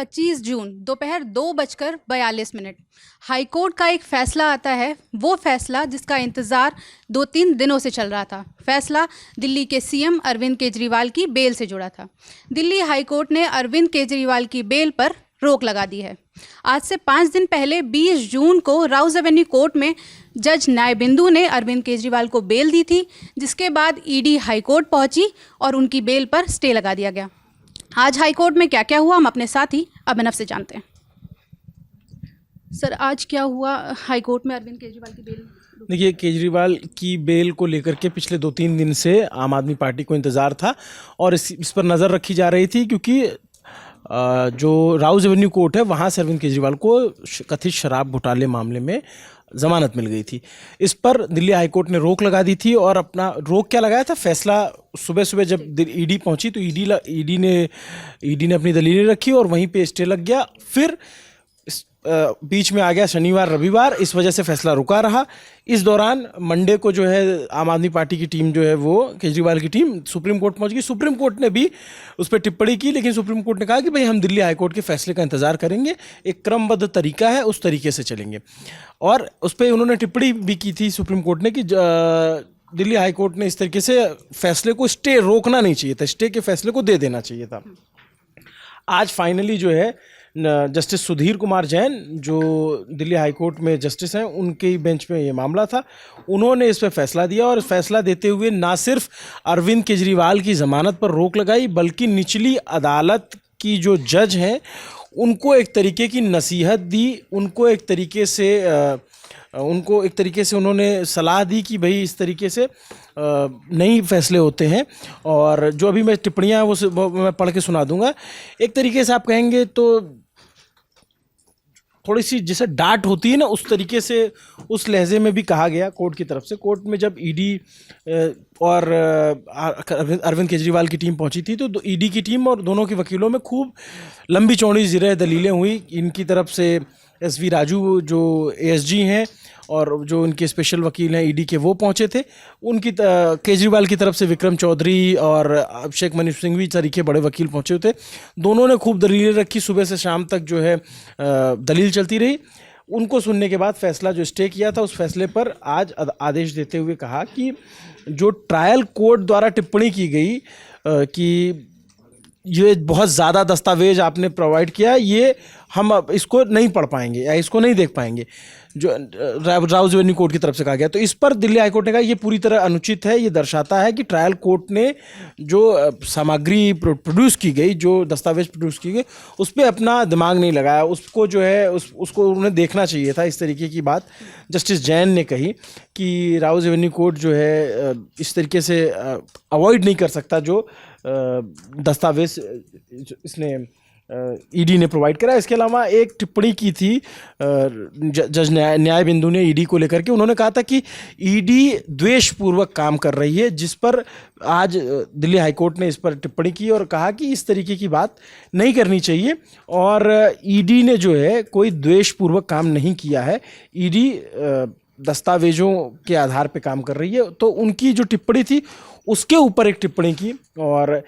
25 जून दोपहर 2:42 हाईकोर्ट का एक फैसला आता है। वो फैसला जिसका इंतज़ार 2-3 दिनों से चल रहा था। फैसला दिल्ली के सीएम अरविंद केजरीवाल की बेल से जुड़ा था। दिल्ली हाईकोर्ट ने अरविंद केजरीवाल की बेल पर रोक लगा दी है। आज से 5 दिन पहले 20 जून को राउज एवेन्यू कोर्ट में जज न्यायबिंदु ने अरविंद केजरीवाल को बेल दी थी, जिसके बाद ईडी हाईकोर्ट पहुंची और उनकी बेल पर स्टे लगा दिया गया। आज हाईकोर्ट में क्या क्या हुआ हम अपने साथी अभिनव से जानते हैं। सर, आज क्या हुआ हाईकोर्ट में अरविंद केजरीवाल की बेल? देखिए, केजरीवाल की बेल को लेकर के पिछले 2-3 दिन से आम आदमी पार्टी को इंतज़ार था और इस पर नज़र रखी जा रही थी, क्योंकि जो राउज एवेन्यू कोर्ट है वहाँ से अरविंद केजरीवाल को कथित शराब घोटाले मामले में ज़मानत मिल गई थी। इस पर दिल्ली हाईकोर्ट ने रोक लगा दी थी और अपना रोक क्या लगाया था, फैसला सुबह सुबह जब ईडी पहुंची तो ईडी ने अपनी दलीलें रखी और वहीं पे स्टे लग गया। फिर बीच में आ गया शनिवार रविवार, इस वजह से फैसला रुका रहा। इस दौरान मंडे को जो है आम आदमी पार्टी की टीम जो है वो केजरीवाल की टीम सुप्रीम कोर्ट पहुंच गई। सुप्रीम कोर्ट ने भी उस पर टिप्पणी की, लेकिन सुप्रीम कोर्ट ने कहा कि भाई हम दिल्ली हाईकोर्ट के फैसले का इंतजार करेंगे, एक क्रमबद्ध तरीका है उस तरीके से चलेंगे। और उस पर उन्होंने टिप्पणी भी की थी सुप्रीम कोर्ट ने कि दिल्ली हाईकोर्ट ने इस तरीके से फैसले को स्टे रोकना नहीं चाहिए था, स्टे के फैसले को दे देना चाहिए था। आज फाइनली जो है जस्टिस सुधीर कुमार जैन, जो दिल्ली हाईकोर्ट में जस्टिस हैं, उनके ही बेंच में ये मामला था। उन्होंने इस पर फैसला दिया और फैसला देते हुए ना सिर्फ अरविंद केजरीवाल की ज़मानत पर रोक लगाई, बल्कि निचली अदालत की जो जज हैं उनको एक तरीके की नसीहत दी, उनको एक तरीके से उन्होंने सलाह दी कि भाई इस तरीके से नई फैसले होते हैं। और जो अभी मैं टिप्पणियाँ वो मैं पढ़ के सुना दूंगा। एक तरीके से आप कहेंगे तो थोड़ी सी जैसे डांट होती है ना, उस तरीके से उस लहजे में भी कहा गया कोर्ट की तरफ से। कोर्ट में जब ईडी और अरविंद केजरीवाल की टीम पहुंची थी तो ईडी की टीम और दोनों के वकीलों में खूब लंबी चौड़ी ज़िरह दलीलें हुई। इनकी तरफ से SV राजू जो ASG हैं और जो इनके स्पेशल वकील हैं ईडी के, वो पहुंचे थे। उनकी केजरीवाल की तरफ से विक्रम चौधरी और अभिषेक मनु सिंघवी तरीके बड़े वकील पहुंचे थे। दोनों ने खूब दलीलें रखी, सुबह से शाम तक जो है दलील चलती रही। उनको सुनने के बाद फैसला जो स्टे किया था, उस फैसले पर आज आदेश देते हुए कहा कि जो ट्रायल कोर्ट द्वारा टिप्पणी की गई कि ये बहुत ज़्यादा दस्तावेज आपने प्रोवाइड किया, ये हम अब इसको नहीं पढ़ पाएंगे या इसको नहीं देख पाएंगे, जो राउज एवेन्यू कोर्ट की तरफ से कहा गया। तो इस पर दिल्ली हाईकोर्ट ने कहा ये पूरी तरह अनुचित है। ये दर्शाता है कि ट्रायल कोर्ट ने जो सामग्री प्रोड्यूस की गई, जो दस्तावेज प्रोड्यूस की गई, उस पर अपना दिमाग नहीं लगाया, उसको जो है उसको उन्हें देखना चाहिए था। इस तरीके की बात जस्टिस जैन ने कही कि राउज एवेन्यू कोर्ट जो है इस तरीके से अवॉइड नहीं कर सकता जो दस्तावेज इसने ईडी ने प्रोवाइड करा। इसके अलावा एक टिप्पणी की थी जज न्यायबिंदु ने ईडी को लेकर के। उन्होंने कहा था कि ईडी द्वेषपूर्वक काम कर रही है, जिस पर आज दिल्ली हाईकोर्ट ने इस पर टिप्पणी की और कहा कि इस तरीके की बात नहीं करनी चाहिए और ईडी ने जो है कोई द्वेषपूर्वक काम नहीं किया है, ईडी दस्तावेजों के आधार पे काम कर रही है। तो उनकी जो टिप्पणी थी उसके ऊपर एक टिप्पणी की और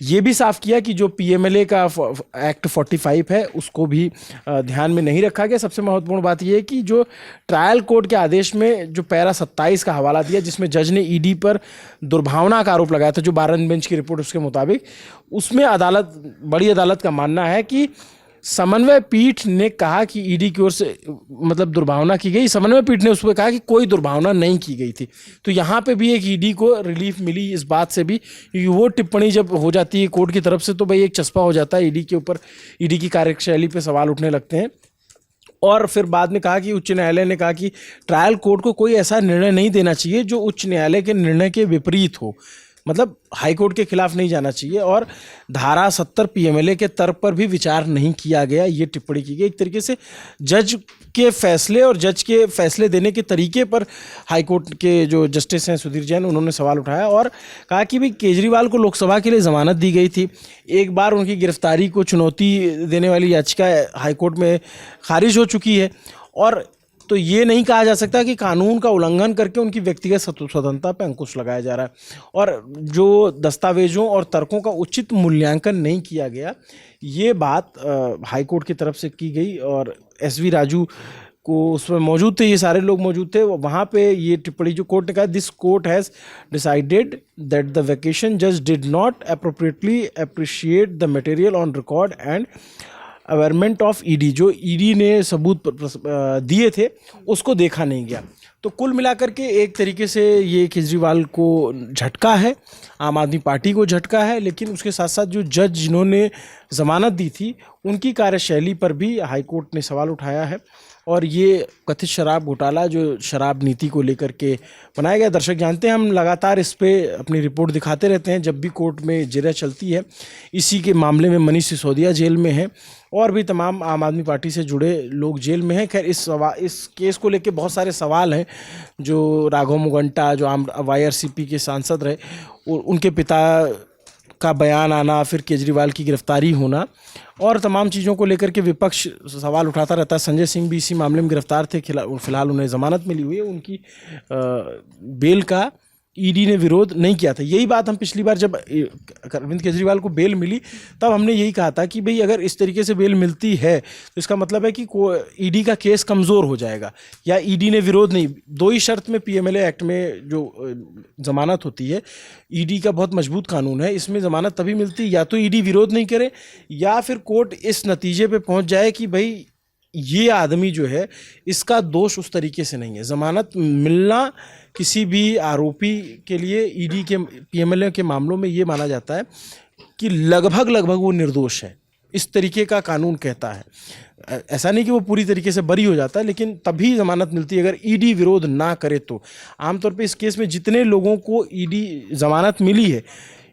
ये भी साफ किया कि जो PMLA का एक्ट 45 है उसको भी ध्यान में नहीं रखा गया। सबसे महत्वपूर्ण बात यह है कि जो ट्रायल कोर्ट के आदेश में जो पैरा 27 का हवाला दिया, जिसमें जज ने ईडी पर दुर्भावना का आरोप लगाया था, जो 12 बेंच की रिपोर्ट उसके मुताबिक, उसमें बड़ी अदालत का मानना है कि समन्वय पीठ ने कहा कि ईडी की ओर से मतलब दुर्भावना की गई। समन्वय पीठ ने उस पर कहा कि कोई दुर्भावना नहीं की गई थी। तो यहाँ पे भी एक ईडी को रिलीफ मिली इस बात से भी, क्योंकि वो टिप्पणी जब हो जाती है कोर्ट की तरफ से तो भाई एक चस्पा हो जाता है ईडी के ऊपर, ईडी की कार्यशैली पे सवाल उठने लगते हैं। और फिर बाद में कहा कि उच्च न्यायालय ने कहा कि ट्रायल कोर्ट को कोई ऐसा निर्णय नहीं देना चाहिए जो उच्च न्यायालय के निर्णय के विपरीत हो, मतलब हाईकोर्ट के खिलाफ नहीं जाना चाहिए। और धारा 70 PMLA के तर्क पर भी विचार नहीं किया गया, ये टिप्पणी की गई। एक तरीके से जज के फैसले और जज के फैसले देने के तरीके पर हाईकोर्ट के जो जस्टिस हैं सुधीर जैन, उन्होंने सवाल उठाया और कहा कि भाई केजरीवाल को लोकसभा के लिए ज़मानत दी गई थी, एक बार उनकी गिरफ्तारी को चुनौती देने वाली याचिका हाईकोर्ट में खारिज हो चुकी है और तो ये नहीं कहा जा सकता कि कानून का उल्लंघन करके उनकी व्यक्तिगत स्वतंत्रता पर अंकुश लगाया जा रहा है। और जो दस्तावेजों और तर्कों का उचित मूल्यांकन नहीं किया गया, ये बात हाई कोर्ट की तरफ से की गई। और एसवी राजू को उसमें मौजूद थे, ये सारे लोग मौजूद थे वहाँ पे। ये टिप्पणी जो कोर्ट ने कहा, this court has decided that the vacation जज did not appropriately appreciate the material on record and averment of ED. जो ईडी ने सबूत दिए थे उसको देखा नहीं गया। तो कुल मिलाकर के एक तरीके से ये केजरीवाल को झटका है, आम आदमी पार्टी को झटका है, लेकिन उसके साथ साथ जो जज जिन्होंने ज़मानत दी थी उनकी कार्यशैली पर भी हाईकोर्ट ने सवाल उठाया है। और ये कथित शराब घोटाला जो शराब नीति को लेकर के बनाया गया, दर्शक जानते हैं हम लगातार इस पे अपनी रिपोर्ट दिखाते रहते हैं जब भी कोर्ट में जिरह चलती है। इसी के मामले में मनीष सिसोदिया जेल में है और भी तमाम आम आदमी पार्टी से जुड़े लोग जेल में हैं। खैर इस केस को लेके बहुत सारे सवाल हैं। जो राघव मुगंटा जो YRCP के सांसद रहे, उनके पिता का बयान आना, फिर केजरीवाल की गिरफ्तारी होना और तमाम चीज़ों को लेकर के विपक्ष सवाल उठाता रहता है। संजय सिंह भी इसी मामले में गिरफ्तार थे, फिलहाल उन्हें ज़मानत मिली हुई है। उनकी बेल का ईडी ने विरोध नहीं किया था। यही बात हम पिछली बार जब अरविंद केजरीवाल को बेल मिली तब हमने यही कहा था कि भाई अगर इस तरीके से बेल मिलती है तो इसका मतलब है कि ईडी का केस कमज़ोर हो जाएगा, या ईडी ने विरोध नहीं। दो ही शर्त में PMLA एक्ट में जो ज़मानत होती है, ईडी का बहुत मजबूत कानून है, इसमें ज़मानत तभी मिलती या तो ईडी विरोध नहीं करे या फिर कोर्ट इस नतीजे पर पहुँच जाए कि भाई ये आदमी जो है इसका दोष उस तरीके से नहीं है। ज़मानत मिलना किसी भी आरोपी के लिए ईडी के PMLA के मामलों में ये माना जाता है कि लगभग वो निर्दोष है, इस तरीके का कानून कहता है। ऐसा नहीं कि वो पूरी तरीके से बरी हो जाता है, लेकिन तभी ज़मानत मिलती है अगर ईडी विरोध ना करे तो। आमतौर पे इस केस में जितने लोगों को ईडी ज़मानत मिली है,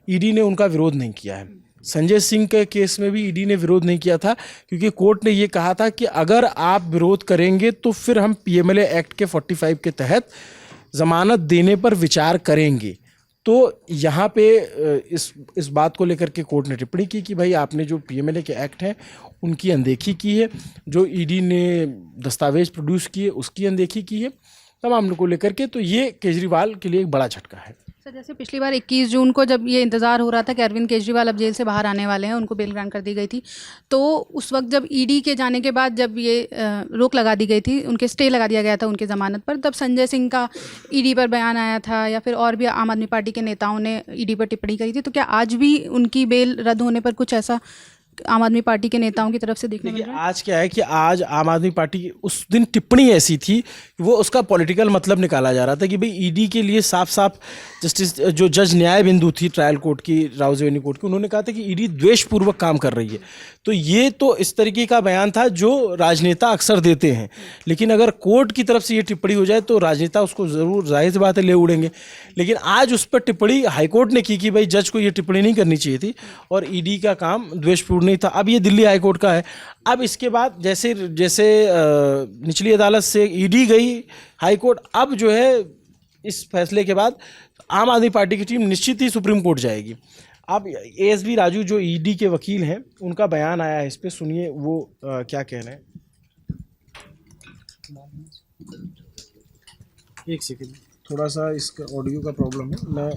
ईडी ने उनका विरोध नहीं किया है। संजय सिंह के केस में भी ईडी ने विरोध नहीं किया था, क्योंकि कोर्ट ने ये कहा था कि अगर आप विरोध करेंगे तो फिर हम PMLA एक्ट के 45 के तहत ज़मानत देने पर विचार करेंगे। तो यहाँ पे इस बात को लेकर के कोर्ट ने टिप्पणी की कि भाई आपने जो PMLA के एक्ट हैं उनकी अनदेखी की है, जो ईडी ने दस्तावेज प्रोड्यूस किए उसकी अनदेखी की है, तमाम को लेकर के। तो ये केजरीवाल के लिए एक बड़ा झटका है। सर, जैसे पिछली बार 21 जून को जब ये इंतज़ार हो रहा था कि अरविंद केजरीवाल अब जेल से बाहर आने वाले हैं, उनको बेल ग्रांट कर दी गई थी, तो उस वक्त जब ईडी के जाने के बाद जब ये रोक लगा दी गई थी, उनके स्टे लगा दिया गया था उनकी ज़मानत पर, तब संजय सिंह का ईडी पर बयान आया था या फिर और भी आम आदमी पार्टी के नेताओं ने ईडी पर टिप्पणी करी थी। तो क्या आज भी उनकी बेल रद्द होने पर कुछ ऐसा आम आदमी पार्टी के नेताओं की तरफ से देखने मिल रहा है? आज क्या है कि आज आम आदमी पार्टी की उस दिन टिप्पणी ऐसी थी कि वो उसका पॉलिटिकल मतलब निकाला जा रहा था कि भाई ईडी के लिए साफ साफ जस्टिस जो जज न्याय बिंदु थी ट्रायल कोर्ट की, राउज एवेन्यू कोर्ट की, उन्होंने कहा था कि ईडी द्वेषपूर्वक काम कर रही है। तो ये तो इस तरीके का बयान था जो राजनेता अक्सर देते हैं, लेकिन अगर कोर्ट की तरफ से ये टिप्पणी हो जाए तो राजनेता उसको ज़रूर जाहिर सी बात है ले उड़ेंगे। लेकिन आज उस पर टिप्पणी हाईकोर्ट ने की कि भाई जज को ये टिप्पणी नहीं करनी चाहिए थी और ईडी का काम द्वेषपूर्ण नहीं था। अब ये दिल्ली हाईकोर्ट का है। अब इसके बाद जैसे निचली अदालत से ईडी गई हाईकोर्ट, अब जो है इस फैसले के बाद आम आदमी पार्टी की टीम निश्चित ही सुप्रीम कोर्ट जाएगी। अब ASV राजू जो ईडी के वकील हैं, उनका बयान आया है इस पे, सुनिए वो क्या कह रहे हैं। एक सेकेंड, थोड़ा सा इसका ऑडियो का प्रॉब्लम है, मैं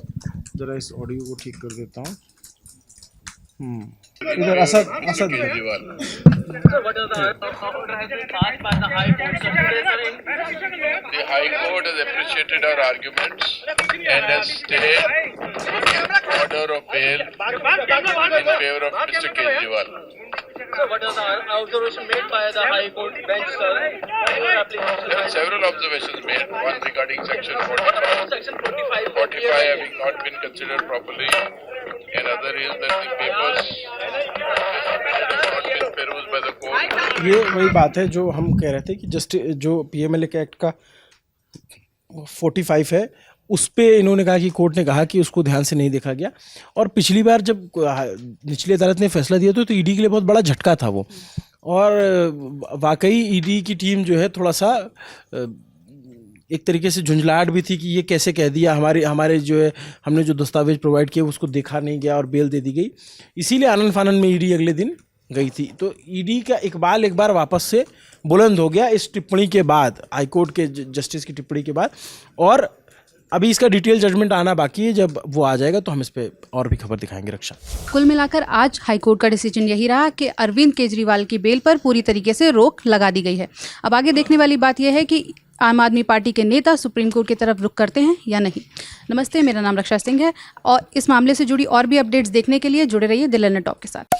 ज़रा इस ऑडियो को ठीक कर देता हूँ। इधर Asad Kejriwal. The High Court has appreciated our arguments and has stayed order of bail in favor of Mr. Kejriwal. So what are the observations made by the High Court bench, sir? There are several observations made. One regarding Section 45. Section 45. 45 having not been considered properly. Another is that the papers have not been perused by the court. ये वही बात है जो हम कह रहे थे कि जो PMLA के एक्ट का 45 है उस पे इन्होंने कहा कि कोर्ट ने कहा कि उसको ध्यान से नहीं देखा गया। और पिछली बार जब निचली अदालत ने फैसला दिया तो ईडी के लिए बहुत बड़ा झटका था वो। और वाकई ईडी की टीम जो है थोड़ा सा एक तरीके से झुंझलाहट भी थी कि ये कैसे कह दिया, हमारे जो है हमने जो दस्तावेज प्रोवाइड किए उसको देखा नहीं गया और बेल दे दी गई। इसीलिए आनन फानन में ईडी अगले दिन गई थी। तो ईडी का इकबाल एक बार वापस से बुलंद हो गया इस टिप्पणी के बाद, हाईकोर्ट के जस्टिस की टिप्पणी के बाद। और अभी इसका डिटेल जजमेंट आना बाकी है, जब वो आ जाएगा तो हम इस पे और भी खबर दिखाएंगे। रक्षा, कुल मिलाकर आज हाईकोर्ट का डिसीजन यही रहा कि अरविंद केजरीवाल की बेल पर पूरी तरीके से रोक लगा दी गई है। अब आगे देखने वाली बात यह है कि आम आदमी पार्टी के नेता सुप्रीम कोर्ट की तरफ रुख करते हैं या नहीं। नमस्ते, मेरा नाम रक्षा सिंह है और इस मामले से जुड़ी और भी अपडेट्स देखने के लिए जुड़े रहिए द लंदन टॉप के साथ।